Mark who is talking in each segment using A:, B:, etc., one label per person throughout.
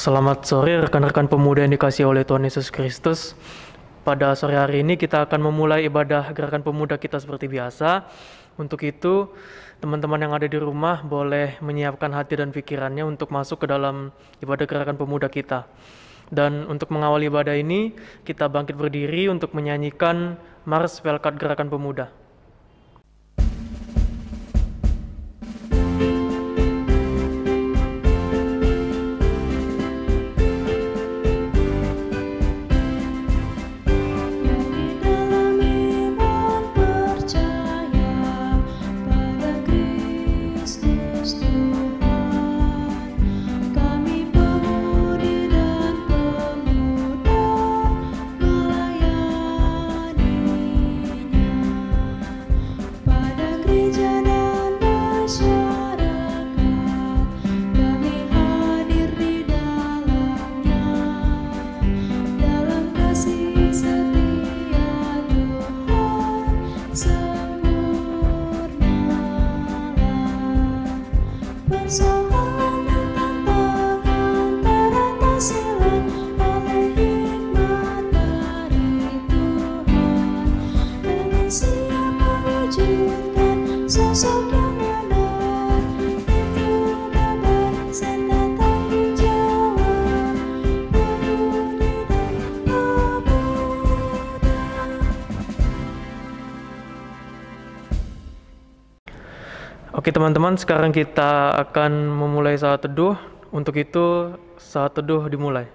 A: Selamat sore rekan-rekan pemuda yang dikasihi oleh Tuhan Yesus Kristus. Pada sore hari ini kita akan memulai ibadah gerakan pemuda kita seperti biasa. Untuk itu, teman-teman yang ada di rumah boleh menyiapkan hati dan pikirannya untuk masuk ke dalam ibadah gerakan pemuda kita. Dan untuk mengawal ibadah ini, kita bangkit berdiri untuk menyanyikan Mars Pelkat Gerakan Pemuda. Oke teman-teman, sekarang kita akan memulai saat teduh. Untuk itu, saat teduh dimulai.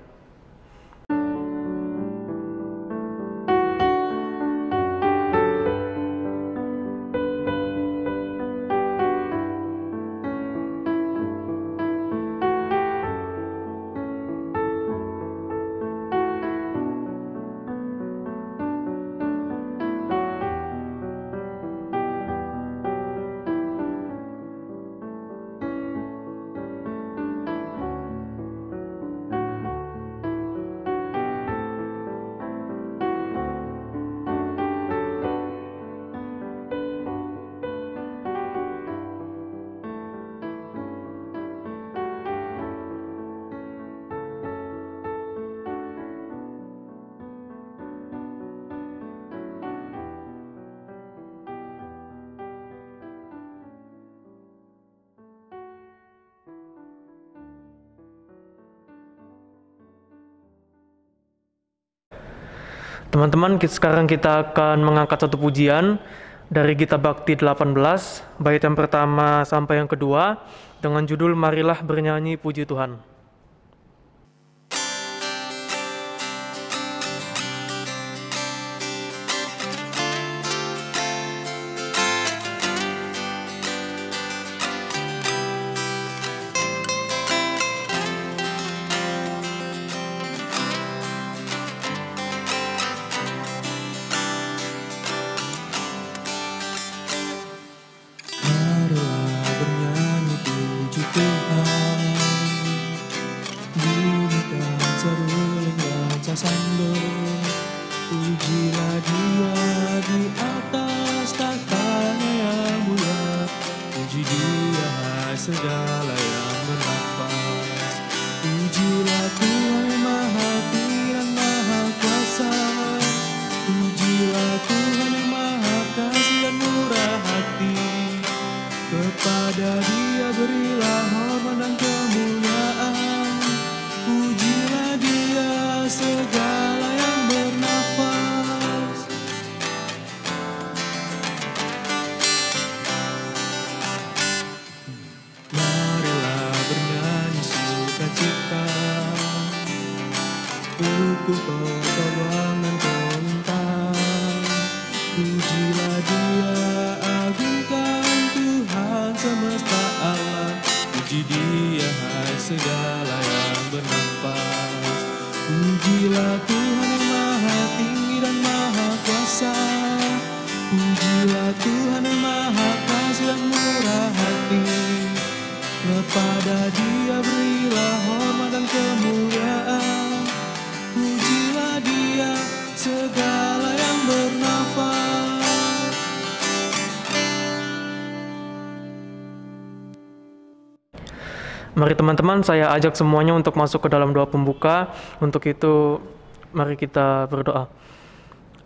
A: Teman-teman, sekarang kita akan mengangkat satu pujian dari Gita Bakti 18, bait yang pertama sampai yang kedua, dengan judul Marilah Bernyanyi Puji Tuhan. Mari teman-teman, saya ajak semuanya untuk masuk ke dalam doa pembuka. Untuk itu, mari kita berdoa.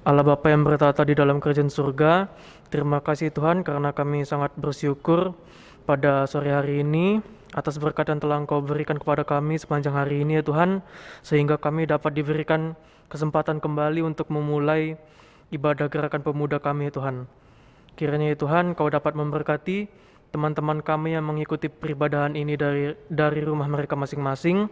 A: Allah Bapa yang bertata di dalam kerajaan surga, terima kasih Tuhan karena kami sangat bersyukur pada sore hari ini atas berkat yang telah Engkau berikan kepada kami sepanjang hari ini ya Tuhan, sehingga kami dapat diberikan kesempatan kembali untuk memulai ibadah gerakan pemuda kami ya Tuhan. Kiranya ya Tuhan, Kau dapat memberkati teman-teman kami yang mengikuti peribadahan ini dari rumah mereka masing-masing,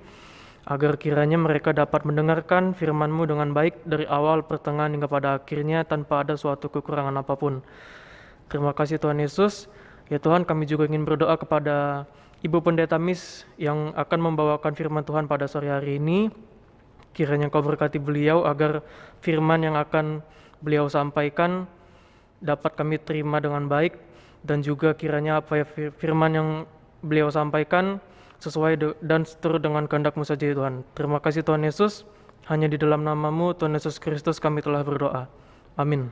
A: agar kiranya mereka dapat mendengarkan firman-Mu dengan baik dari awal, pertengahan, hingga pada akhirnya tanpa ada suatu kekurangan apapun. Terima kasih Tuhan Yesus. Ya Tuhan, kami juga ingin berdoa kepada Ibu Pendeta Miss yang akan membawakan firman Tuhan pada sore hari ini. Kiranya Kau berkati beliau agar firman yang akan beliau sampaikan dapat kami terima dengan baik, dan juga kiranya apa ya firman yang beliau sampaikan sesuai dan seturut dengan kehendak-Mu saja ya Tuhan. Terima kasih Tuhan Yesus, hanya di dalam nama-Mu Tuhan Yesus Kristus kami telah berdoa. Amin.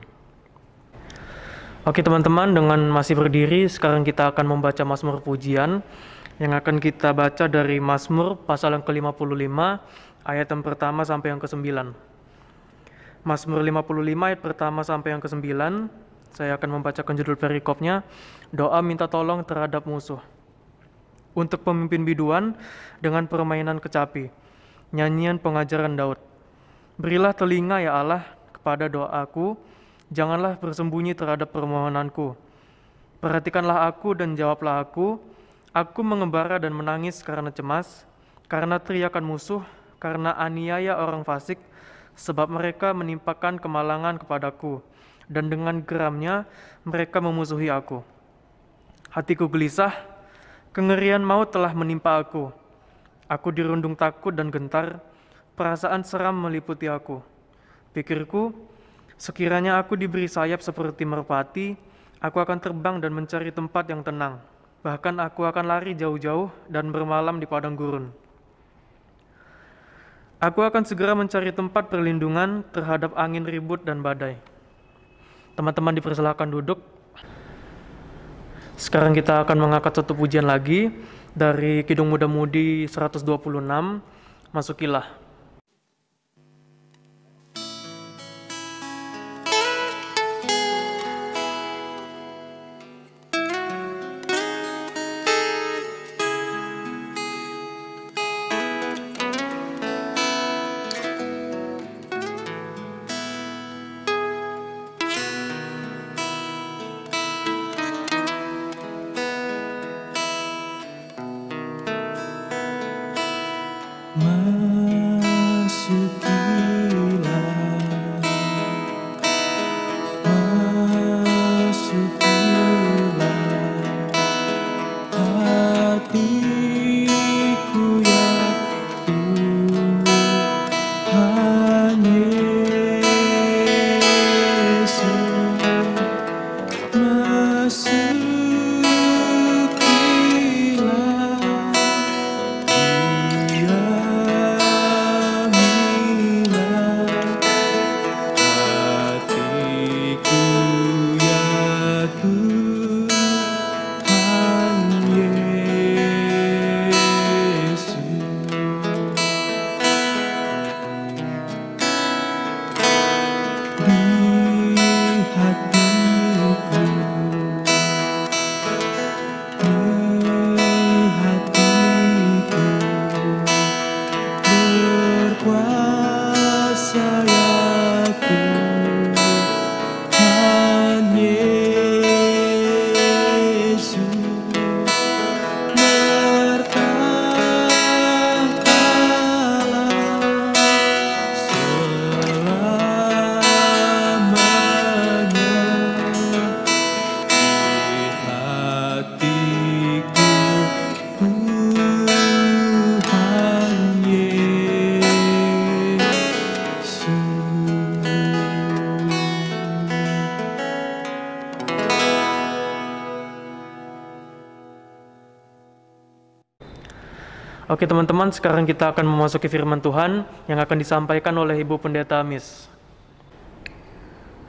A: Oke teman-teman, dengan masih berdiri, sekarang kita akan membaca Mazmur Pujian yang akan kita baca dari Mazmur pasal yang ke-55 ayat yang pertama sampai yang ke-9. Mazmur 55 ayat pertama sampai yang ke-9. Saya akan membacakan judul perikopnya, Doa Minta Tolong Terhadap Musuh. Untuk pemimpin biduan dengan permainan kecapi. Nyanyian pengajaran Daud. Berilah telinga ya Allah kepada doaku, janganlah bersembunyi terhadap permohonanku. Perhatikanlah aku dan jawablah aku mengembara dan menangis karena cemas, karena teriakan musuh, karena aniaya orang fasik, sebab mereka menimpakan kemalangan kepadaku, dan dengan geramnya mereka memusuhi aku. Hatiku gelisah, kengerian maut telah menimpa aku. Aku dirundung takut dan gentar, perasaan seram meliputi aku. Pikirku, sekiranya aku diberi sayap seperti merpati, aku akan terbang dan mencari tempat yang tenang. Bahkan aku akan lari jauh-jauh dan bermalam di padang gurun. Aku akan segera mencari tempat perlindungan terhadap angin ribut dan badai. Teman-teman dipersilakan duduk. Sekarang kita akan mengangkat satu pujian lagi dari Kidung Muda Mudi 126, Masukilah. Oke teman-teman, sekarang kita akan memasuki firman Tuhan yang akan disampaikan oleh Ibu Pendeta Miss.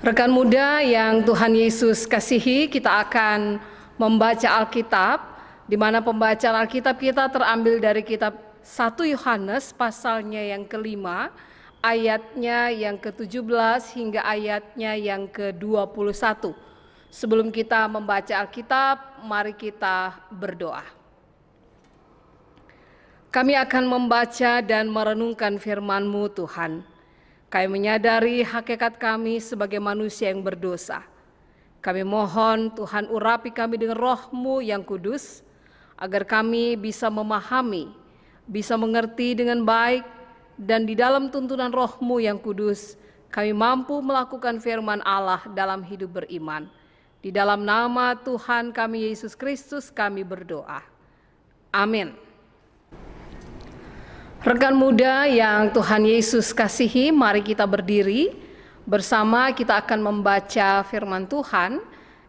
B: Rekan muda yang Tuhan Yesus kasihi, kita akan membaca Alkitab di mana pembacaan Alkitab kita terambil dari kitab 1 Yohanes pasalnya yang kelima, ayatnya yang ke-17 hingga ayatnya yang ke-21. Sebelum kita membaca Alkitab, mari kita berdoa. Kami akan membaca dan merenungkan firman-Mu, Tuhan. Kami menyadari hakikat kami sebagai manusia yang berdosa. Kami mohon Tuhan urapi kami dengan Roh-Mu yang kudus, agar kami bisa memahami, bisa mengerti dengan baik, dan di dalam tuntunan Roh-Mu yang kudus, kami mampu melakukan firman Allah dalam hidup beriman. Di dalam nama Tuhan kami Yesus Kristus kami berdoa. Amin. Rekan muda yang Tuhan Yesus kasihi, mari kita berdiri bersama. Kita akan membaca firman Tuhan,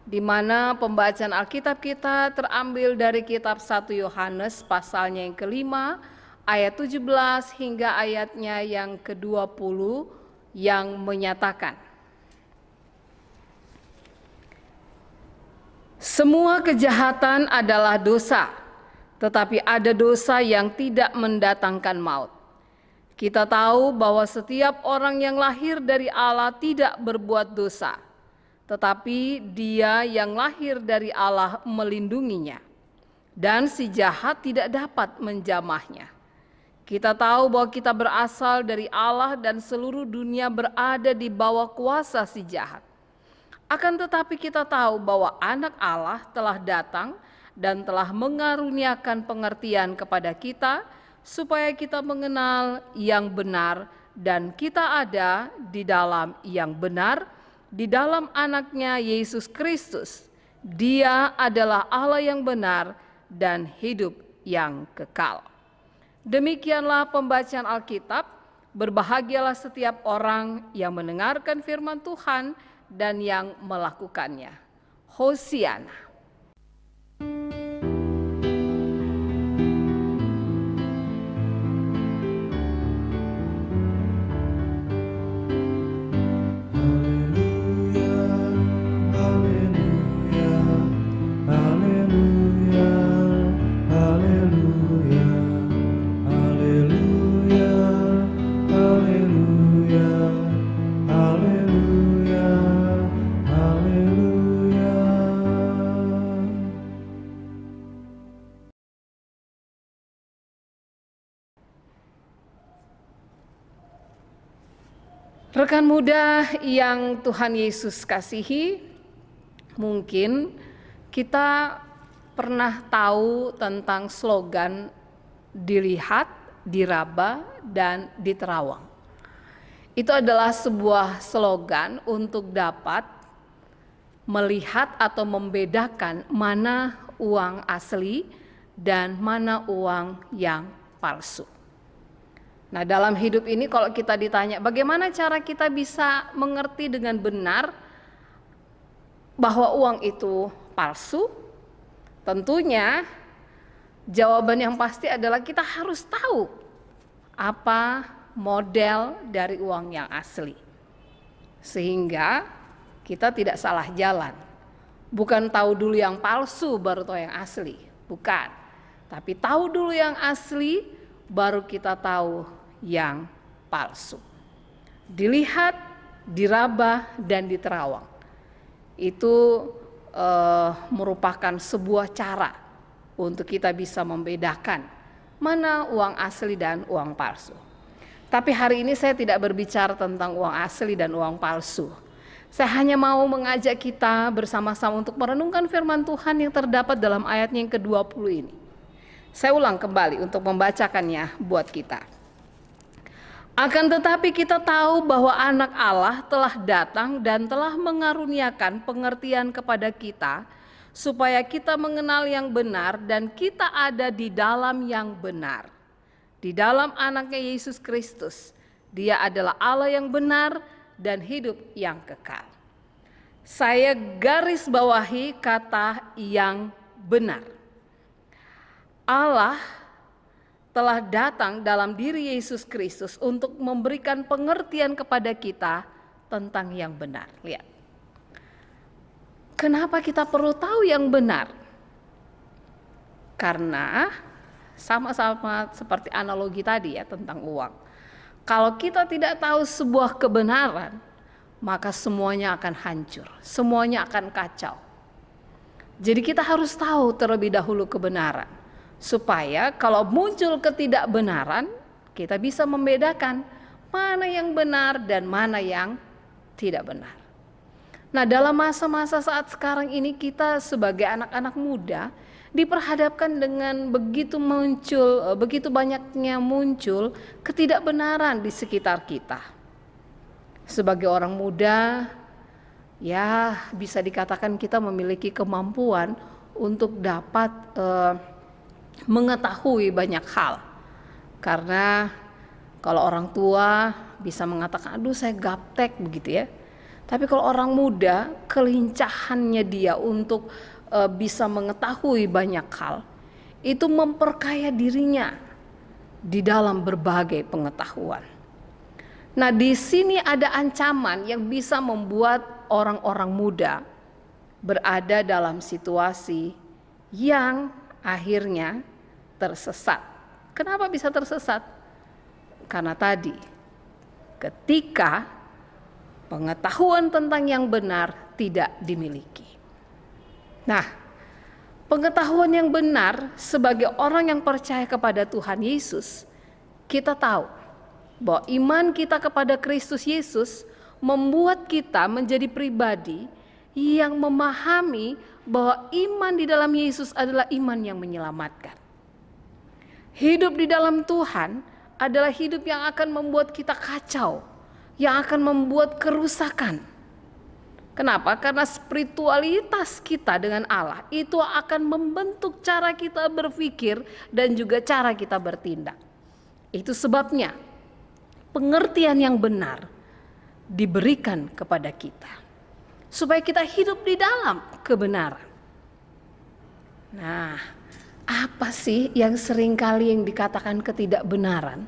B: di mana pembacaan Alkitab kita terambil dari kitab 1 Yohanes pasalnya yang kelima, ayat 17 hingga ayatnya yang ke-20 yang menyatakan, semua kejahatan adalah dosa, tetapi ada dosa yang tidak mendatangkan maut. Kita tahu bahwa setiap orang yang lahir dari Allah tidak berbuat dosa, tetapi Dia yang lahir dari Allah melindunginya, dan si jahat tidak dapat menjamahnya. Kita tahu bahwa kita berasal dari Allah dan seluruh dunia berada di bawah kuasa si jahat. Akan tetapi kita tahu bahwa Anak Allah telah datang dan telah mengaruniakan pengertian kepada kita, supaya kita mengenal yang benar, dan kita ada di dalam yang benar, di dalam Anaknya Yesus Kristus. Dia adalah Allah yang benar dan hidup yang kekal. Demikianlah pembacaan Alkitab. Berbahagialah setiap orang yang mendengarkan firman Tuhan dan yang melakukannya. Hosiana. Rekan muda yang Tuhan Yesus kasihi, mungkin kita pernah tahu tentang slogan dilihat, diraba, dan diterawang. Itu adalah sebuah slogan untuk dapat melihat atau membedakan mana uang asli dan mana uang yang palsu. Nah, dalam hidup ini kalau kita ditanya bagaimana cara kita bisa mengerti dengan benar bahwa uang itu palsu, tentunya jawaban yang pasti adalah kita harus tahu apa model dari uang yang asli, sehingga kita tidak salah jalan. Bukan tahu dulu yang palsu baru tahu yang asli, bukan. Tapi tahu dulu yang asli baru kita tahu yang palsu. Dilihat, diraba, dan diterawang. Itu merupakan sebuah cara untuk kita bisa membedakan mana uang asli dan uang palsu. Tapi hari ini saya tidak berbicara tentang uang asli dan uang palsu. Saya hanya mau mengajak kita bersama-sama untuk merenungkan firman Tuhan yang terdapat dalam ayatnya yang ke-20 ini. Saya ulang kembali untuk membacakannya buat kita. Akan tetapi kita tahu bahwa Anak Allah telah datang dan telah mengaruniakan pengertian kepada kita, supaya kita mengenal yang benar dan kita ada di dalam yang benar. Di dalam Anaknya Yesus Kristus, Dia adalah Allah yang benar dan hidup yang kekal. Saya garis bawahi kata yang benar. Allah telah datang dalam diri Yesus Kristus untuk memberikan pengertian kepada kita tentang yang benar. Lihat. Kenapa kita perlu tahu yang benar? Karena sama-sama seperti analogi tadi ya tentang uang. Kalau kita tidak tahu sebuah kebenaran, maka semuanya akan hancur, semuanya akan kacau. Jadi kita harus tahu terlebih dahulu kebenaran, supaya kalau muncul ketidakbenaran, kita bisa membedakan mana yang benar dan mana yang tidak benar. Nah, dalam masa-masa saat sekarang ini kita sebagai anak-anak muda diperhadapkan dengan begitu banyaknya muncul ketidakbenaran di sekitar kita. Sebagai orang muda, ya bisa dikatakan kita memiliki kemampuan untuk dapat mengetahui banyak hal. Karena kalau orang tua bisa mengatakan, aduh saya gaptek begitu ya. Tapi kalau orang muda, kelincahannya dia untuk bisa mengetahui banyak hal, itu memperkaya dirinya di dalam berbagai pengetahuan. Nah, di sini ada ancaman yang bisa membuat orang-orang muda berada dalam situasi yang akhirnya tersesat. Kenapa bisa tersesat? Karena tadi, ketika pengetahuan tentang yang benar tidak dimiliki. Nah, pengetahuan yang benar sebagai orang yang percaya kepada Tuhan Yesus, kita tahu bahwa iman kita kepada Kristus Yesus membuat kita menjadi pribadi yang memahami bahwa iman di dalam Yesus adalah iman yang menyelamatkan. Hidup di dalam Tuhan adalah hidup yang akan membuat kita kacau, yang akan membuat kerusakan. Kenapa? Karena spiritualitas kita dengan Allah itu akan membentuk cara kita berpikir dan juga cara kita bertindak. Itu sebabnya pengertian yang benar diberikan kepada kita, supaya kita hidup di dalam kebenaran. Nah, apa sih yang seringkali yang dikatakan ketidakbenaran?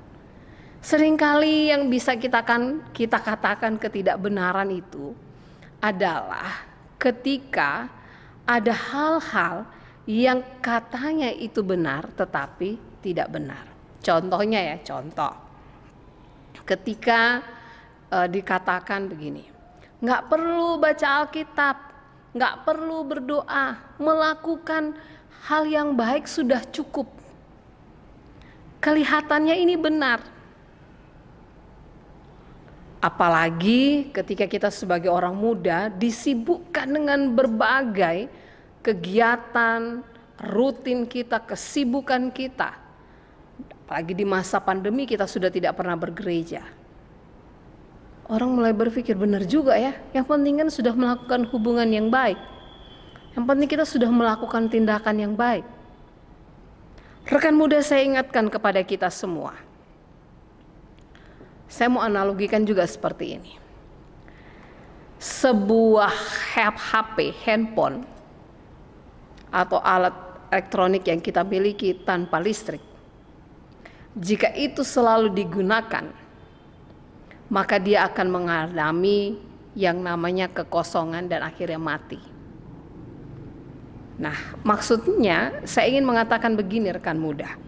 B: Seringkali yang bisa kita katakan ketidakbenaran itu adalah ketika ada hal-hal yang katanya itu benar tetapi tidak benar. Contohnya ya, ketika dikatakan begini, nggak perlu baca Alkitab, nggak perlu berdoa, melakukan hal yang baik sudah cukup. Kelihatannya ini benar. Apalagi ketika kita sebagai orang muda disibukkan dengan berbagai kegiatan rutin kita, kesibukan kita. Apalagi di masa pandemi kita sudah tidak pernah bergereja. Orang mulai berpikir benar juga ya, yang penting kan sudah melakukan hubungan yang baik. Yang penting kita sudah melakukan tindakan yang baik. Rekan muda, saya ingatkan kepada kita semua. Saya mau analogikan juga seperti ini. Sebuah HP, handphone, atau alat elektronik yang kita miliki tanpa listrik, jika itu selalu digunakan, maka dia akan mengalami yang namanya kekosongan dan akhirnya mati. Nah, maksudnya saya ingin mengatakan begini rekan muda.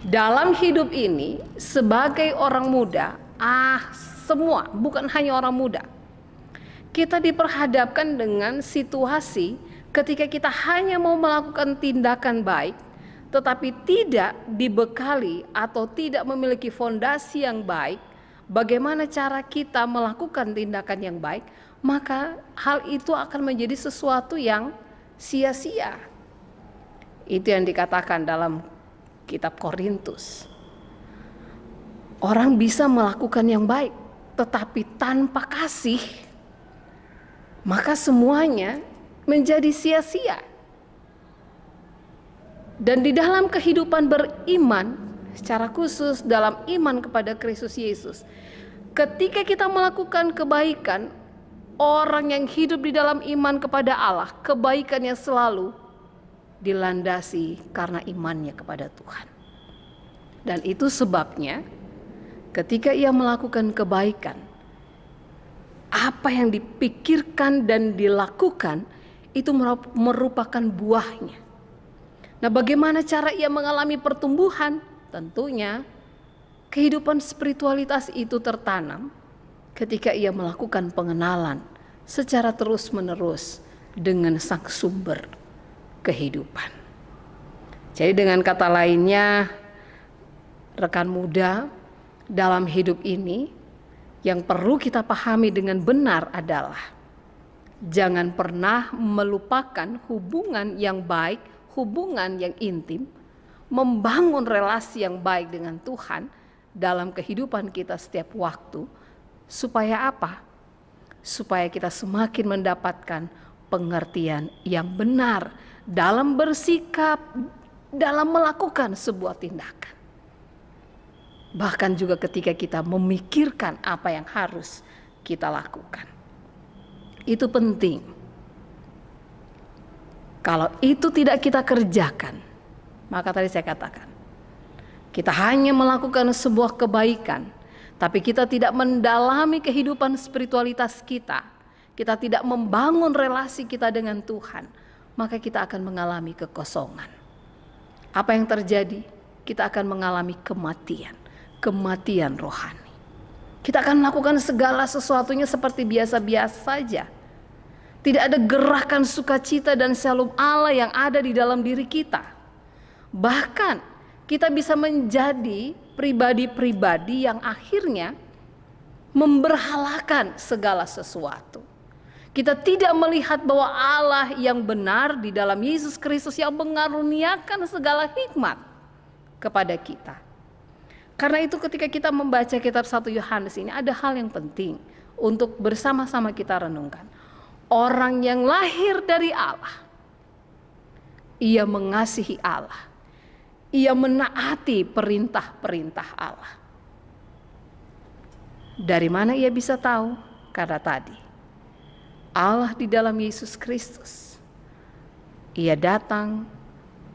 B: Dalam hidup ini sebagai orang muda, semua, bukan hanya orang muda, kita diperhadapkan dengan situasi ketika kita hanya mau melakukan tindakan baik tetapi tidak dibekali atau tidak memiliki fondasi yang baik, bagaimana cara kita melakukan tindakan yang baik, maka hal itu akan menjadi sesuatu yang sia-sia. Itu yang dikatakan dalam kitab Korintus. Orang bisa melakukan yang baik, tetapi tanpa kasih, maka semuanya menjadi sia-sia. Dan di dalam kehidupan beriman, secara khusus dalam iman kepada Kristus Yesus, ketika kita melakukan kebaikan, orang yang hidup di dalam iman kepada Allah, kebaikannya selalu dilandasi karena imannya kepada Tuhan. Dan itu sebabnya ketika ia melakukan kebaikan, apa yang dipikirkan dan dilakukan itu merupakan buahnya. Nah, bagaimana cara ia mengalami pertumbuhan? Tentunya kehidupan spiritualitas itu tertanam ketika ia melakukan pengenalan secara terus-menerus dengan sang sumber kehidupan. Jadi dengan kata lainnya, rekan muda, dalam hidup ini yang perlu kita pahami dengan benar adalah jangan pernah melupakan hubungan yang baik, hubungan yang intim, membangun relasi yang baik dengan Tuhan dalam kehidupan kita setiap waktu. Supaya apa? Supaya kita semakin mendapatkan pengertian yang benar dalam bersikap, dalam melakukan sebuah tindakan. Bahkan juga ketika kita memikirkan apa yang harus kita lakukan. Itu penting. Kalau itu tidak kita kerjakan, maka tadi saya katakan, kita hanya melakukan sebuah kebaikan, tapi kita tidak mendalami kehidupan spiritualitas kita, kita tidak membangun relasi kita dengan Tuhan, maka kita akan mengalami kekosongan. Apa yang terjadi? Kita akan mengalami kematian rohani. Kita akan melakukan segala sesuatunya seperti biasa-biasa saja. Tidak ada gerakan sukacita dan shalom Allah yang ada di dalam diri kita. Bahkan kita bisa menjadi pribadi-pribadi yang akhirnya memberhalakan segala sesuatu. Kita tidak melihat bahwa Allah yang benar di dalam Yesus Kristus yang mengaruniakan segala hikmat kepada kita. Karena itu ketika kita membaca kitab 1 Yohanes ini ada hal yang penting untuk bersama-sama kita renungkan. Orang yang lahir dari Allah, ia mengasihi Allah. Ia menaati perintah-perintah Allah. Dari mana ia bisa tahu? Karena tadi Allah di dalam Yesus Kristus, ia datang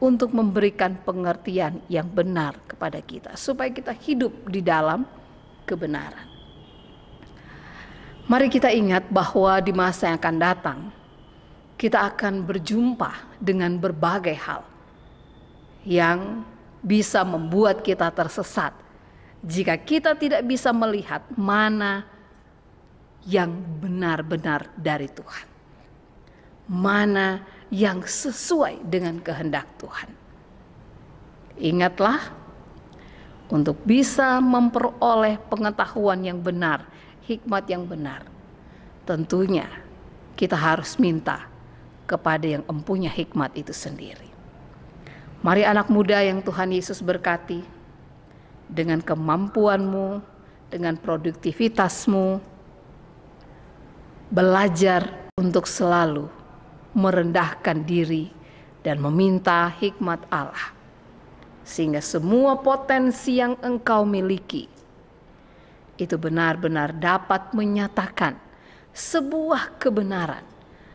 B: untuk memberikan pengertian yang benar kepada kita, supaya kita hidup di dalam kebenaran. Mari kita ingat bahwa di masa yang akan datang, kita akan berjumpa dengan berbagai hal yang bisa membuat kita tersesat jika kita tidak bisa melihat mana yang benar-benar dari Tuhan, mana yang sesuai dengan kehendak Tuhan. Ingatlah, untuk bisa memperoleh pengetahuan yang benar, hikmat yang benar, tentunya kita harus minta kepada yang empunya hikmat itu sendiri. Mari anak muda yang Tuhan Yesus berkati, dengan kemampuanmu, dengan produktivitasmu, belajar untuk selalu merendahkan diri dan meminta hikmat Allah. Sehingga semua potensi yang engkau miliki, itu benar-benar dapat menyatakan sebuah kebenaran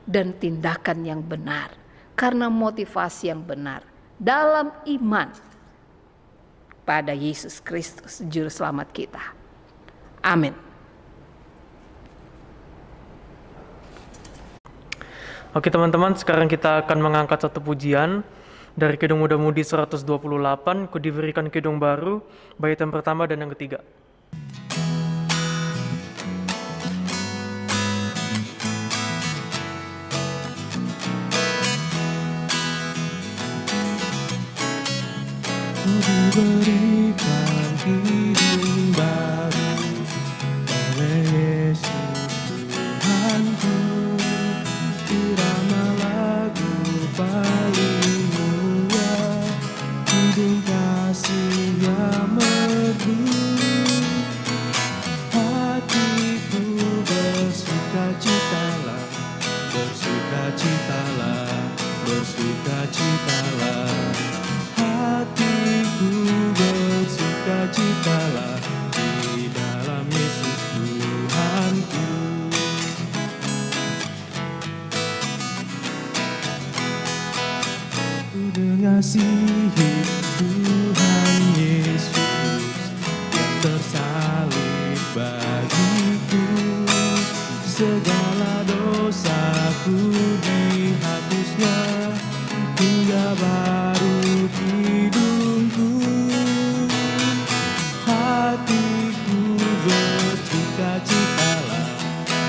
B: dan tindakan yang benar. Karena motivasi yang benar dalam iman pada Yesus Kristus Juru Selamat kita. Amin.
A: Oke teman-teman, sekarang kita akan mengangkat satu pujian dari Kidung Muda Mudi 128, Ku Diberikan Kidung Baru, bait yang pertama dan yang ketiga.
C: Diberikan hidung baru oleh Yesus Tuhanku, irama lagu paling mulia, hidung kasih yang merdu. Hatiku bersukacitalah, bersukacitalah, bersukacitalah. Hatiku bersukacitalah di dalam Yesus Tuhanku. Ku mengasihi Tuhan Yesus yang tersalib bagiku, segala dosaku dihapusnya. hingga baru hidungku. Hatiku bersukacitalah,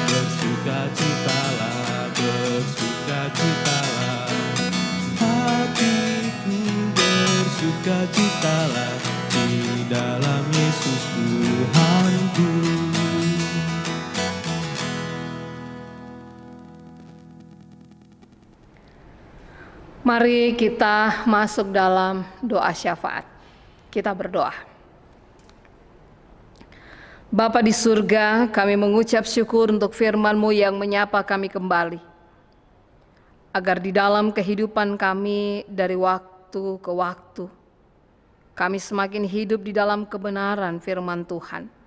C: bersukacitalah, bersukacitalah. Hatiku bersukacitalah di dalam Yesus Tuhanku.
B: Mari kita masuk dalam doa syafaat. Kita berdoa. Bapa di surga, kami mengucap syukur untuk firman-Mu yang menyapa kami kembali. Agar di dalam kehidupan kami dari waktu ke waktu, kami semakin hidup di dalam kebenaran firman Tuhan.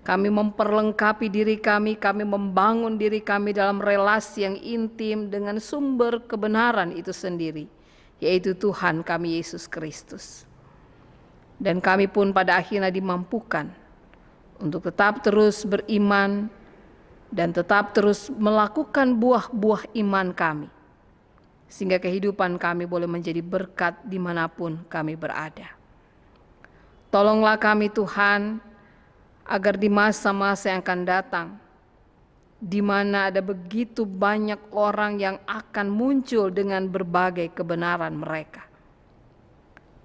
B: Kami memperlengkapi diri kami membangun diri kami dalam relasi yang intim dengan sumber kebenaran itu sendiri, yaitu Tuhan kami Yesus Kristus. Dan kami pun pada akhirnya dimampukan untuk tetap terus beriman dan tetap terus melakukan buah-buah iman kami, sehingga kehidupan kami boleh menjadi berkat dimanapun kami berada. Tolonglah kami Tuhan, agar di masa-masa yang akan datang, di mana ada begitu banyak orang yang akan muncul dengan berbagai kebenaran mereka,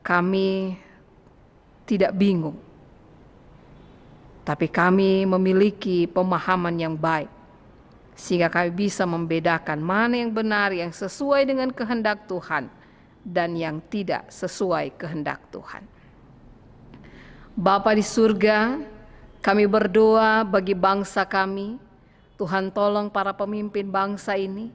B: kami tidak bingung, tapi kami memiliki pemahaman yang baik, sehingga kami bisa membedakan mana yang benar, yang sesuai dengan kehendak Tuhan, dan yang tidak sesuai kehendak Tuhan. Bapa di surga, kami berdoa bagi bangsa kami. Tuhan tolong para pemimpin bangsa ini.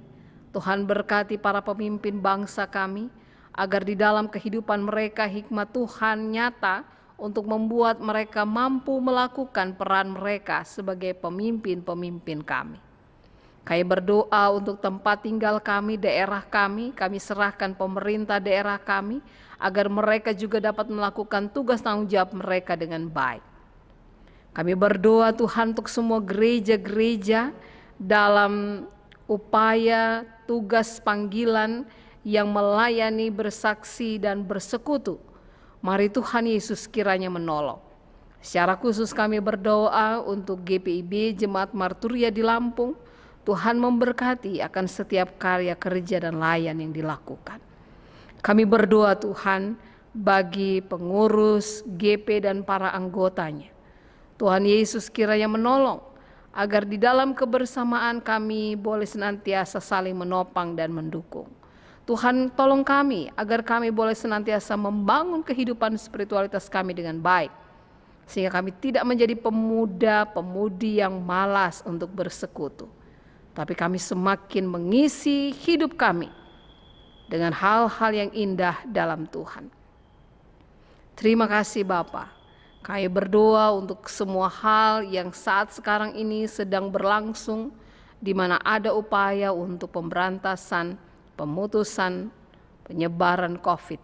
B: Tuhan berkati para pemimpin bangsa kami, agar di dalam kehidupan mereka hikmat Tuhan nyata untuk membuat mereka mampu melakukan peran mereka sebagai pemimpin-pemimpin kami. Kami berdoa untuk tempat tinggal kami, daerah kami serahkan pemerintah daerah kami, agar mereka juga dapat melakukan tugas tanggung jawab mereka dengan baik. Kami berdoa Tuhan untuk semua gereja-gereja dalam upaya tugas panggilan yang melayani, bersaksi, dan bersekutu. Mari Tuhan Yesus kiranya menolong. Secara khusus kami berdoa untuk GPIB Jemaat Marturia di Lampung. Tuhan memberkati akan setiap karya kerja dan layan yang dilakukan. Kami berdoa Tuhan bagi pengurus GP dan para anggotanya. Tuhan Yesus kiranya menolong agar di dalam kebersamaan kami boleh senantiasa saling menopang dan mendukung. Tuhan tolong kami agar kami boleh senantiasa membangun kehidupan spiritualitas kami dengan baik, sehingga kami tidak menjadi pemuda-pemudi yang malas untuk bersekutu, tapi kami semakin mengisi hidup kami dengan hal-hal yang indah dalam Tuhan. Terima kasih Bapa. Kami berdoa untuk semua hal yang saat sekarang ini sedang berlangsung, di mana ada upaya untuk pemberantasan, pemutusan, penyebaran COVID,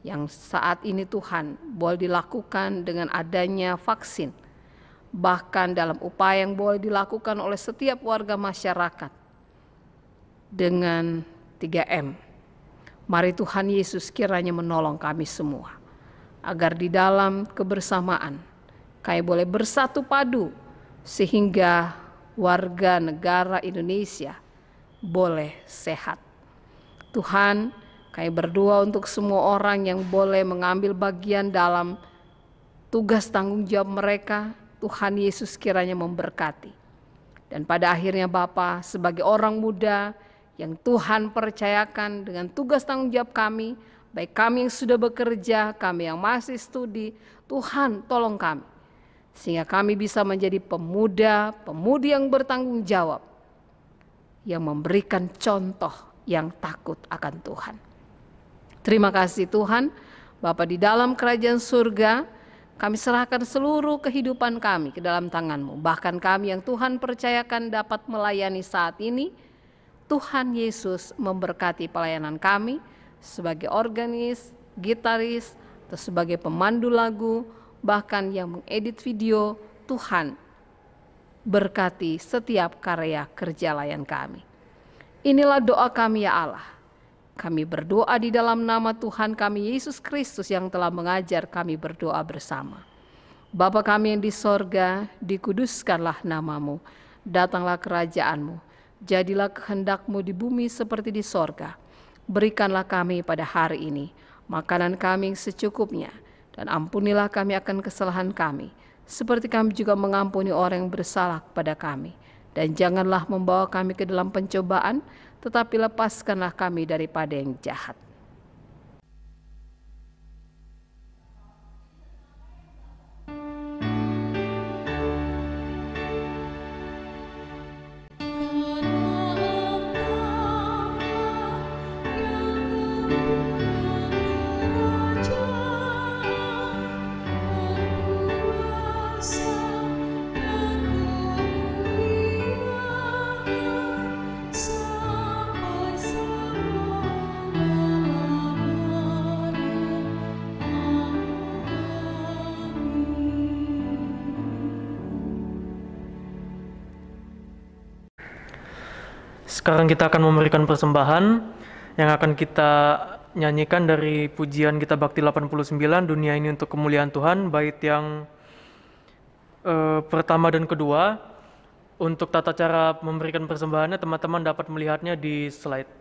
B: yang saat ini Tuhan boleh dilakukan dengan adanya vaksin, bahkan dalam upaya yang boleh dilakukan oleh setiap warga masyarakat dengan 3M. Mari Tuhan Yesus kiranya menolong kami semua, agar di dalam kebersamaan kami boleh bersatu padu, sehingga warga negara Indonesia boleh sehat. Tuhan, kami berdoa untuk semua orang yang boleh mengambil bagian dalam tugas tanggung jawab mereka. Tuhan Yesus kiranya memberkati. Dan pada akhirnya Bapa, sebagai orang muda yang Tuhan percayakan dengan tugas tanggung jawab kami, baik kami yang sudah bekerja, kami yang masih studi, Tuhan tolong kami, sehingga kami bisa menjadi pemuda-pemudi yang bertanggung jawab, yang memberikan contoh yang takut akan Tuhan. Terima kasih Tuhan, Bapa di dalam kerajaan surga, kami serahkan seluruh kehidupan kami ke dalam tangan-Mu. Bahkan kami yang Tuhan percayakan dapat melayani saat ini, Tuhan Yesus memberkati pelayanan kami, sebagai organis, gitaris, atau sebagai pemandu lagu, bahkan yang mengedit video. Tuhan berkati setiap karya kerja layan kami. Inilah doa kami ya Allah. Kami berdoa di dalam nama Tuhan kami Yesus Kristus yang telah mengajar kami berdoa bersama. Bapa kami yang di sorga, dikuduskanlah namamu, datanglah kerajaanmu, jadilah kehendak-Mu di bumi seperti di sorga. Berikanlah kami pada hari ini makanan kami yang secukupnya, dan ampunilah kami akan kesalahan kami, seperti kami juga mengampuni orang yang bersalah kepada kami. Dan janganlah membawa kami ke dalam pencobaan, tetapi lepaskanlah kami daripada yang jahat.
A: Sekarang kita akan memberikan persembahan yang akan kita nyanyikan dari pujian kita Bakti 89, Dunia Ini Untuk Kemuliaan Tuhan, bait yang pertama dan kedua. Untuk tata cara memberikan persembahannya, teman-teman dapat melihatnya di slide.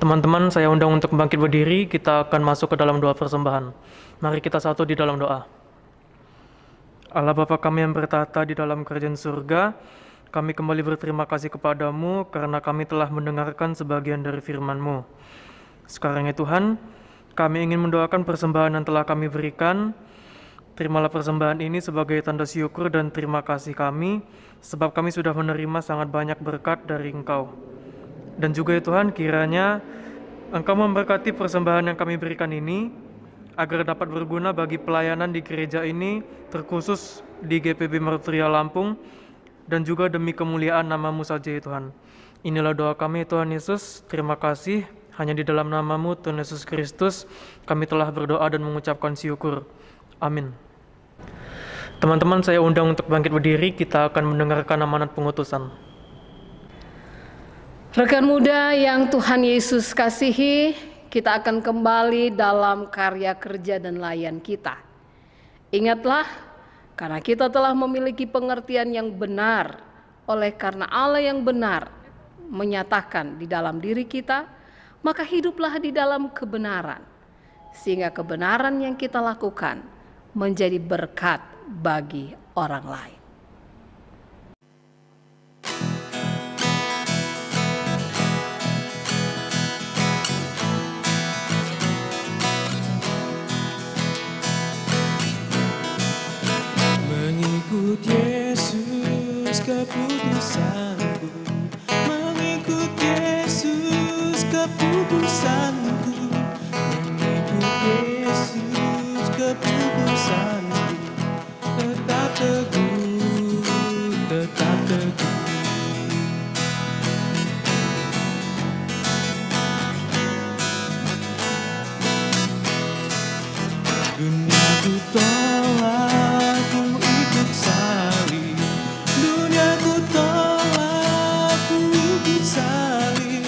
A: Teman-teman, saya undang untuk bangkit berdiri, kita akan masuk ke dalam doa persembahan. Mari kita satu di dalam doa. Allah Bapa kami yang bertata di dalam kerajaan surga, kami kembali berterima kasih kepadamu karena kami telah mendengarkan sebagian dari firman-Mu. Sekarang ya Tuhan, kami ingin mendoakan persembahan yang telah kami berikan. Terimalah persembahan ini sebagai tanda syukur dan terima kasih kami, sebab kami sudah menerima sangat banyak berkat dari Engkau. Dan juga ya Tuhan, kiranya Engkau memberkati persembahan yang kami berikan ini, agar dapat berguna bagi pelayanan di gereja ini, terkhusus di GPB Marturia Lampung, dan juga demi kemuliaan nama-Mu saja ya Tuhan. Inilah doa kami Tuhan Yesus, terima kasih, hanya di dalam nama-Mu Tuhan Yesus Kristus, kami telah berdoa dan mengucapkan syukur. Amin. Teman-teman, saya undang untuk bangkit berdiri, kita akan mendengarkan amanat pengutusan.
B: Rekan muda yang Tuhan Yesus kasihi, kita akan kembali dalam karya kerja dan layan kita. Ingatlah, karena kita telah memiliki pengertian yang benar, oleh karena Allah yang benar menyatakan di dalam diri kita, maka hiduplah di dalam kebenaran, sehingga kebenaran yang kita lakukan menjadi berkat bagi orang lain.
C: Mengikut Yesus keputusanku, mengikut Yesus keputusanku, mengikut Yesus keputusanku, tetap teguh, tetap teguh. Dunia ku tolak, ku ikut salib. Dunia ku tolak, ku ikut salib.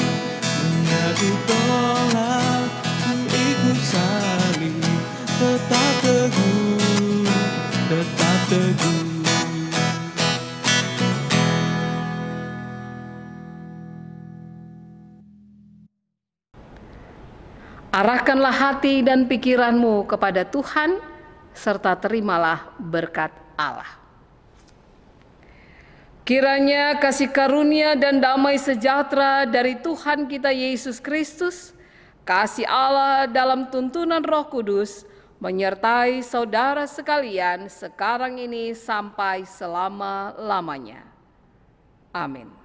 C: Dunia ku tolak, ku ikut salib. Tetap teguh, tetap teguh.
B: Arahkanlah hati dan pikiranmu kepada Tuhan, serta terimalah berkat Allah. Kiranya kasih karunia dan damai sejahtera dari Tuhan kita Yesus Kristus, kasih Allah dalam tuntunan Roh Kudus, menyertai saudara sekalian sekarang ini sampai selama-lamanya. Amin.